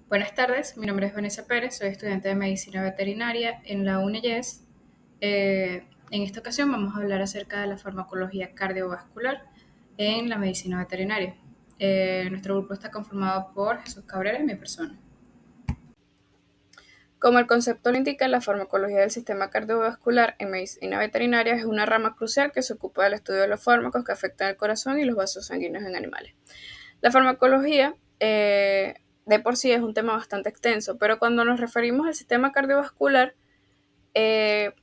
Buenas tardes, mi nombre es Vanessa Pérez, soy estudiante de Medicina Veterinaria en la UNEYES. En esta ocasión vamos a hablar acerca de la farmacología cardiovascular en la medicina veterinaria. Nuestro grupo está conformado por Jesús Cabrera y mi persona. Como el concepto lo indica, la farmacología del sistema cardiovascular en medicina veterinaria es una rama crucial que se ocupa del estudio de los fármacos que afectan el corazón y los vasos sanguíneos en animales. La farmacología de por sí es un tema bastante extenso, pero cuando nos referimos al sistema cardiovascular, eh,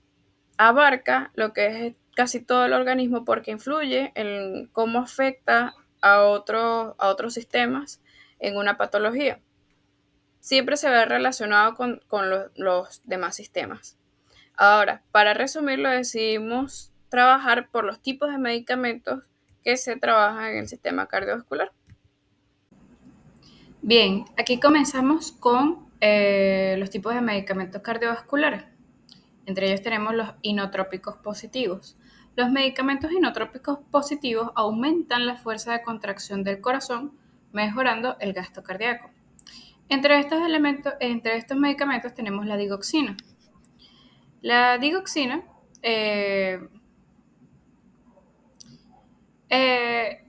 abarca lo que es casi todo el organismo porque influye en cómo afecta a otros sistemas en una patología. Siempre se ve relacionado con los demás sistemas. Ahora, para resumirlo, decidimos trabajar por los tipos de medicamentos que se trabajan en el sistema cardiovascular. Bien, aquí comenzamos con los tipos de medicamentos cardiovasculares. Entre ellos tenemos los inotrópicos positivos. Los medicamentos inotrópicos positivos aumentan la fuerza de contracción del corazón, mejorando el gasto cardíaco. Entre estos medicamentos tenemos la digoxina. La digoxina eh,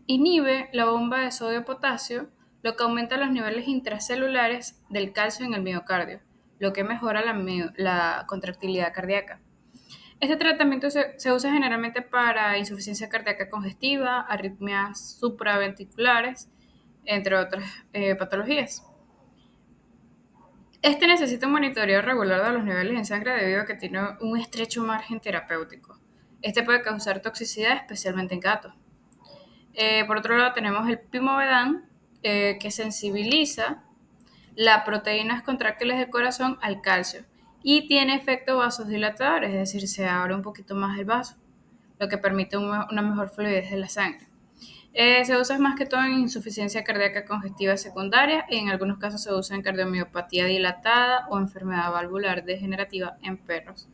inhibe la bomba de sodio-potasio, lo que aumenta los niveles intracelulares del calcio en el miocardio, lo que mejora la contractilidad cardíaca. Este tratamiento se usa generalmente para insuficiencia cardíaca congestiva, arritmias supraventriculares, entre otras patologías. Este necesita un monitoreo regular de los niveles en sangre debido a que tiene un estrecho margen terapéutico. Este puede causar toxicidad, especialmente en gatos. Por otro lado, tenemos el pimovedán, que sensibiliza las proteínas contráctiles del corazón al calcio y tiene efectos vasodilatadores, es decir, se abre un poquito más el vaso, lo que permite una mejor fluidez de la sangre. Se usa más que todo en insuficiencia cardíaca congestiva secundaria y en algunos casos se usa en cardiomiopatía dilatada o enfermedad valvular degenerativa en perros.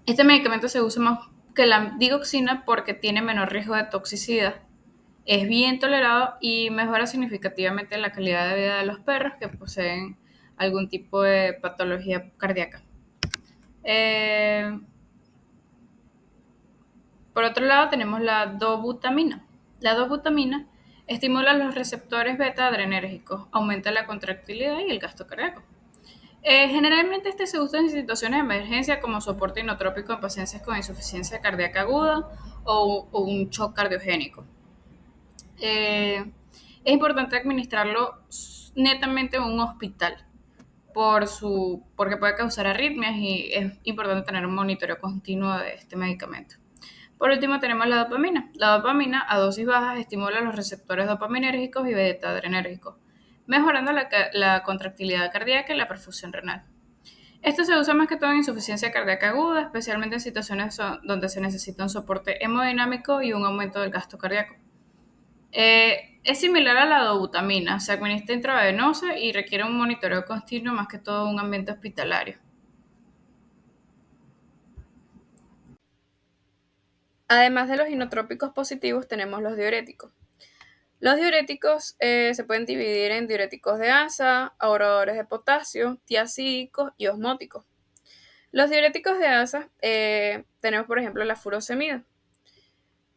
Este medicamento se usa más que la digoxina porque tiene menor riesgo de toxicidad, es bien tolerado y mejora significativamente la calidad de vida de los perros que poseen algún tipo de patología cardíaca. Eh, por otro lado, tenemos la dobutamina. La dobutamina estimula los receptores beta adrenérgicos, aumenta la contractilidad y el gasto cardíaco. Generalmente este se usa en situaciones de emergencia como soporte inotrópico en pacientes con insuficiencia cardíaca aguda o un shock cardiogénico. Eh, es importante administrarlo netamente en un hospital porque puede causar arritmias y es importante tener un monitoreo continuo de este medicamento. Por último tenemos la dopamina. La dopamina a dosis bajas estimula los receptores dopaminérgicos y beta-adrenérgicos, mejorando la contractilidad cardíaca y la perfusión renal. Esto se usa más que todo en insuficiencia cardíaca aguda, especialmente en situaciones donde se necesita un soporte hemodinámico y un aumento del gasto cardíaco. Es similar a la dobutamina, se administra intravenosa y requiere un monitoreo continuo más que todo en un ambiente hospitalario. Además de los inotrópicos positivos, tenemos los diuréticos. Los diuréticos se pueden dividir en diuréticos de asa, ahorradores de potasio, tiacídicos y osmóticos. Los diuréticos de asa tenemos, por ejemplo, la furosemida.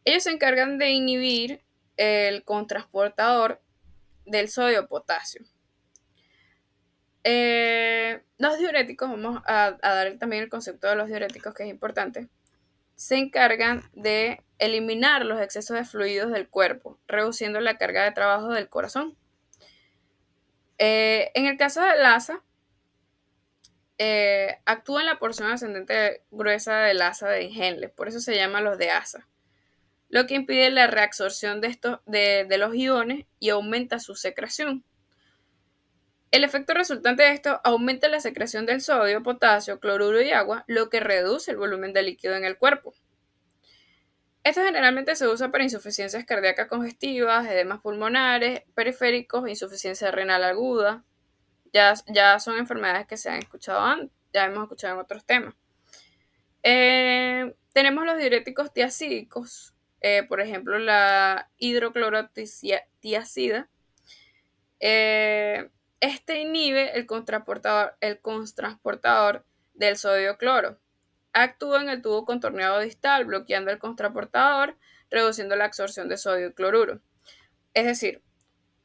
Ellos se encargan de inhibir el contrasportador del sodio-potasio. Los diuréticos, vamos a dar también el concepto de los diuréticos, que es importante. Se encargan de eliminar los excesos de fluidos del cuerpo, reduciendo la carga de trabajo del corazón. En el caso del asa, actúa en la porción ascendente gruesa del asa de Henle, por eso se llama los de asa, lo que impide la reabsorción de los iones y aumenta su secreción. El efecto resultante de esto aumenta la secreción del sodio, potasio, cloruro y agua, lo que reduce el volumen de líquido en el cuerpo. Esto generalmente se usa para insuficiencias cardíacas congestivas, edemas pulmonares, periféricos, insuficiencia renal aguda. Ya son enfermedades que se han escuchado antes, ya hemos escuchado en otros temas. Tenemos los diuréticos tiacídicos, por ejemplo la hidroclorotiazida. Este inhibe el cotransportador del sodio cloro. Actúa en el tubo contorneado distal, bloqueando el cotransportador, reduciendo la absorción de sodio cloruro. Es decir,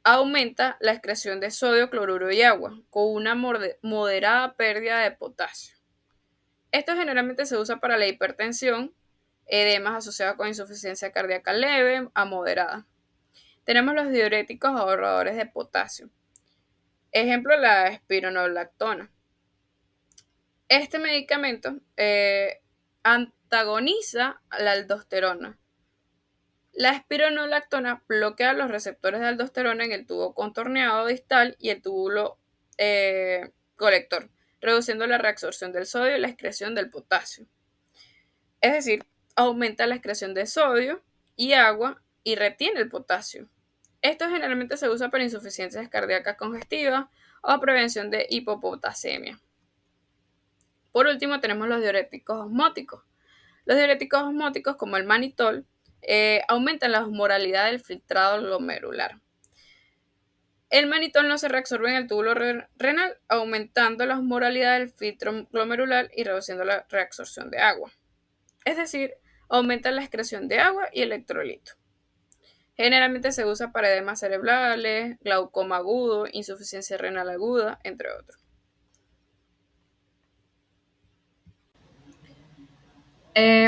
aumenta la excreción de sodio, cloruro y agua, con una moderada pérdida de potasio. Esto generalmente se usa para la hipertensión, edemas asociados con insuficiencia cardíaca leve a moderada. Tenemos los diuréticos ahorradores de potasio. Ejemplo, la espironolactona. Este medicamento antagoniza la aldosterona. La espironolactona bloquea los receptores de aldosterona en el tubo contorneado distal y el túbulo colector, reduciendo la reabsorción del sodio y la excreción del potasio. Es decir, aumenta la excreción de sodio y agua y retiene el potasio. Esto generalmente se usa para insuficiencias cardíacas congestivas o prevención de hipopotasemia. Por último, tenemos los diuréticos osmóticos. Los diuréticos osmóticos, como el manitol, aumentan la osmolaridad del filtrado glomerular. El manitol no se reabsorbe en el túbulo renal, aumentando la osmolaridad del filtro glomerular y reduciendo la reabsorción de agua. Es decir, aumenta la excreción de agua y electrolito. Generalmente se usa para edemas cerebrales, glaucoma agudo, insuficiencia renal aguda, entre otros.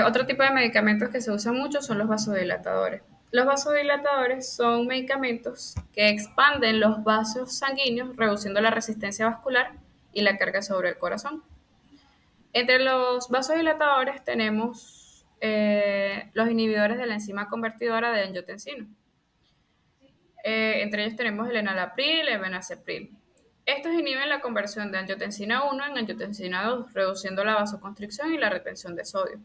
Otro tipo de medicamentos que se usan mucho son los vasodilatadores. Los vasodilatadores son medicamentos que expanden los vasos sanguíneos, reduciendo la resistencia vascular y la carga sobre el corazón. Entre los vasodilatadores tenemos los inhibidores de la enzima convertidora de angiotensina. Entre ellos tenemos el enalapril y el benacepril. Estos inhiben la conversión de angiotensina 1 en angiotensina 2, reduciendo la vasoconstricción y la retención de sodio.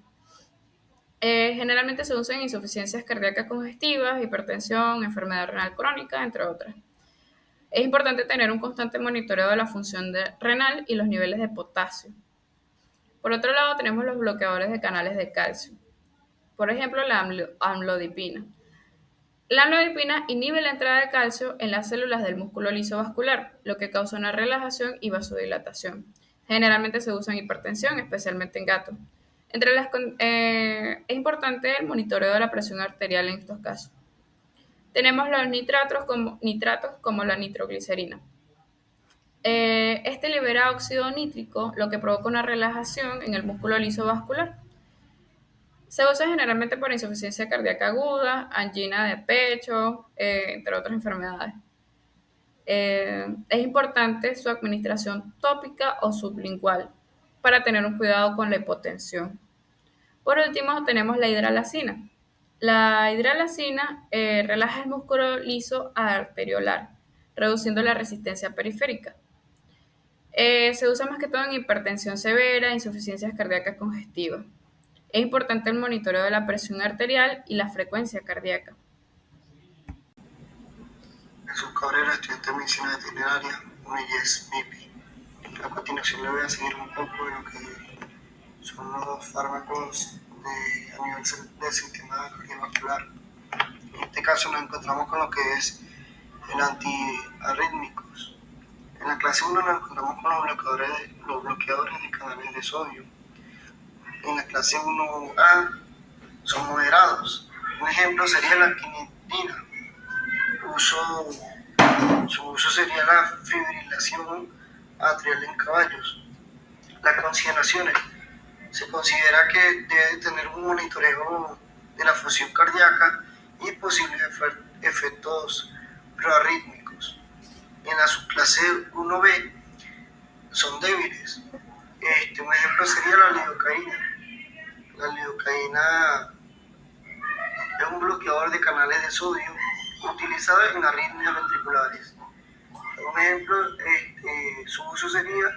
Generalmente se usan en insuficiencias cardíacas congestivas, hipertensión, enfermedad renal crónica, entre otras. Es importante tener un constante monitoreo de la función renal y los niveles de potasio. Por otro lado, tenemos los bloqueadores de canales de calcio. Por ejemplo, la amlodipina. La amlodipina inhibe la entrada de calcio en las células del músculo liso vascular, lo que causa una relajación y vasodilatación. Generalmente se usa en hipertensión, especialmente en gatos. Es importante el monitoreo de la presión arterial en estos casos. Tenemos los nitratos como la nitroglicerina. Este libera óxido nítrico, lo que provoca una relajación en el músculo liso vascular. Se usa generalmente por insuficiencia cardíaca aguda, angina de pecho, entre otras enfermedades. Es importante su administración tópica o sublingual para tener un cuidado con la hipotensión. Por último, tenemos la hidralacina. La hidralacina relaja el músculo liso arteriolar, reduciendo la resistencia periférica. Se usa más que todo en hipertensión severa, insuficiencias cardíacas congestivas. Es importante el monitoreo de la presión arterial y la frecuencia cardíaca. Jesús Cabrera, estudiante de medicina veterinaria, UNIES MIPI. A continuación le voy a seguir un poco de lo que son los fármacos a nivel del sistema cardiovascular. En este caso nos encontramos con lo que es el antiarrítmicos. En la clase 1 nos encontramos con los bloqueadores de canales de sodio. En la clase 1A son moderados. Un ejemplo sería la quinitina. Su uso sería la fibrilación atrial en caballos. Las consideraciones. Se considera que debe tener un monitoreo de la función cardíaca y posibles efectos proarrítmicos. En la subclase 1B son débiles. Un ejemplo sería la lidocaína. La lidocaína es un bloqueador de canales de sodio utilizado en arritmias ventriculares. Un ejemplo, su uso sería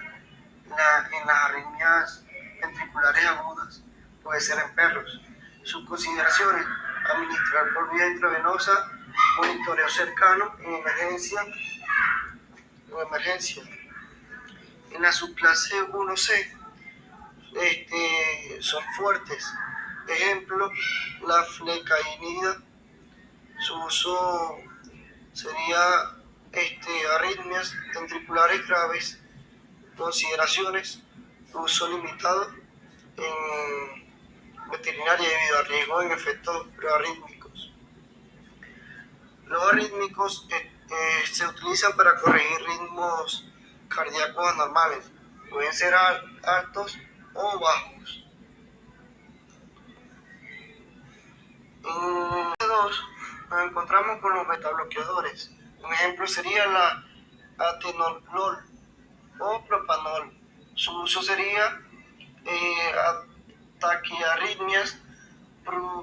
en las arritmias ventriculares agudas, puede ser en perros. Sus consideraciones: administrar por vía intravenosa, monitoreo cercano en emergencia. En la subclase 1C son fuertes. Ejemplo, la flecainida. Su uso sería arritmia arritmias ventriculares graves. Consideraciones: uso limitado en veterinaria debido al riesgo en efectos prearrítmicos. Los arrítmicos se utilizan para corregir ritmos cardíacos anormales. Pueden ser altos o bajos. En dos nos encontramos con los betabloqueadores. Un ejemplo sería la atenolol o propanol. Su uso sería taquiarritmias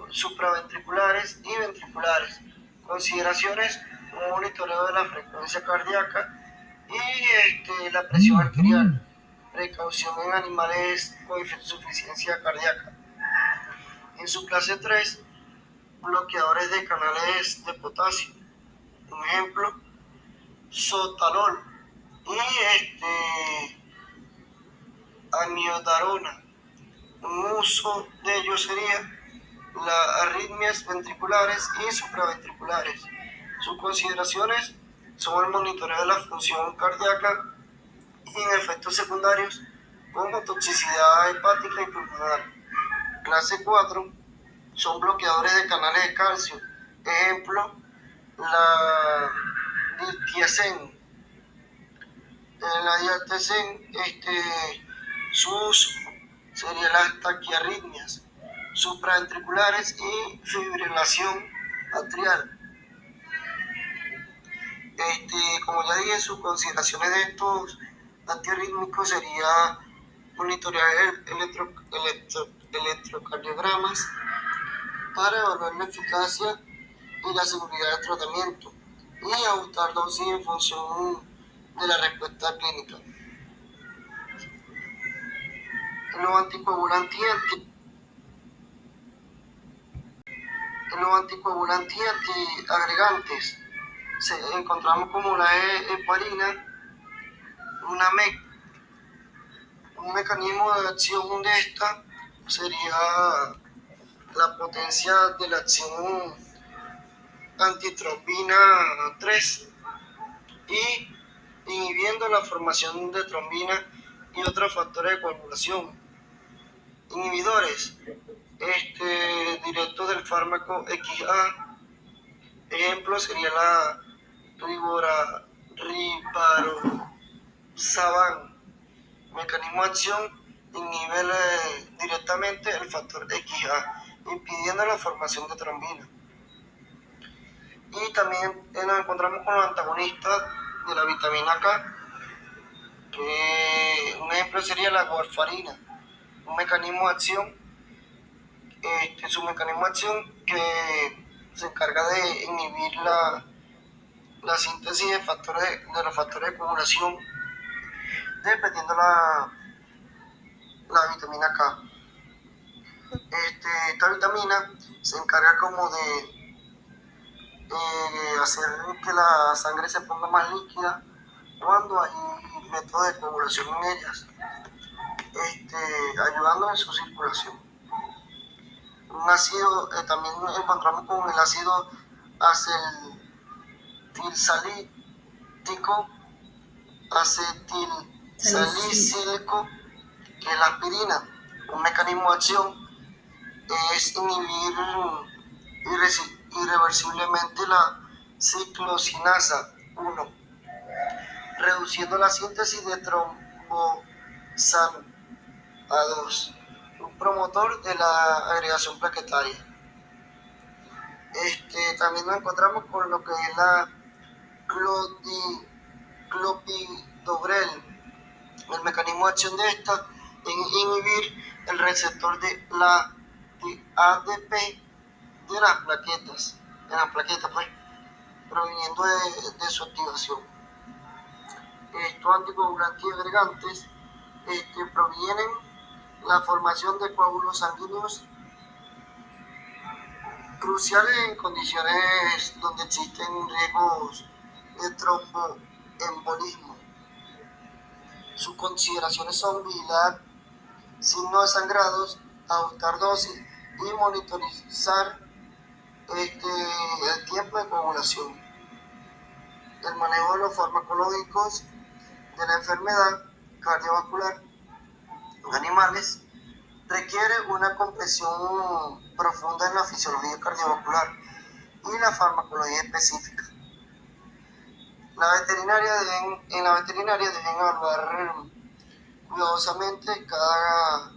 supraventriculares y ventriculares. Consideraciones: un monitoreo de la frecuencia cardíaca y la presión arterial. Precaución en animales con insuficiencia cardíaca. En su clase 3, bloqueadores de canales de potasio. Un ejemplo, sotalol y amiodarona. Un uso de ellos sería las arritmias ventriculares y supraventriculares. Sus consideraciones son el monitoreo de la función cardíaca y en efectos secundarios como toxicidad hepática y pulmonar. Clase 4 son bloqueadores de canales de calcio. Ejemplo, la diltiazem. La dialtazem, su uso sería las taquiarritmias supraventriculares y fibrilación atrial. Como ya dije, sus consideraciones de estos antiarrítmicos sería monitorear electrocardiogramas para evaluar la eficacia y la seguridad del tratamiento y ajustar dosis en función de la respuesta clínica. En los anticoagulantes y antiagregantes encontramos como la heparina, una MEC. Un mecanismo de acción de esta sería la potencia de la acción antitrombina 3 y inhibiendo la formación de trombina y otros factores de coagulación. Inhibidores directos del fármaco XA. Ejemplo sería la rivaroxaban. Mecanismo de acción: inhibe directamente el factor XA, impidiendo la formación de trombina. Y también nos encontramos con los antagonistas de la vitamina K, que un ejemplo sería la warfarina. Un mecanismo de acción, su mecanismo de acción que se encarga de inhibir la síntesis de los factores de coagulación, dependiendo la vitamina K. Esta vitamina se encarga como de hacer que la sangre se ponga más líquida cuando hay métodos de coagulación en ellas, ayudando en su circulación. Un ácido, también encontramos con el ácido acetilsalicílico, que es la aspirina. Un mecanismo de acción es inhibir irreversiblemente la ciclosinasa 1, reduciendo la síntesis de trombosano A2, un promotor de la agregación plaquetaria. También nos encontramos con lo que es la clopidogrel. El mecanismo de acción de esta es inhibir el receptor de ADP de las plaquetas, pues, proveniendo de su activación. Estos anticoagulantes y agregantes provienen la formación de coágulos sanguíneos cruciales en condiciones donde existen riesgos de tromboembolismo. Sus consideraciones son vigilar signos de sangrados, ajustar dosis y monitorizar el tiempo de coagulación. el manejo de los farmacológicos de la enfermedad cardiovascular en animales requiere una comprensión profunda en la fisiología cardiovascular y la farmacología específica. En la veterinaria deben evaluar cuidadosamente cada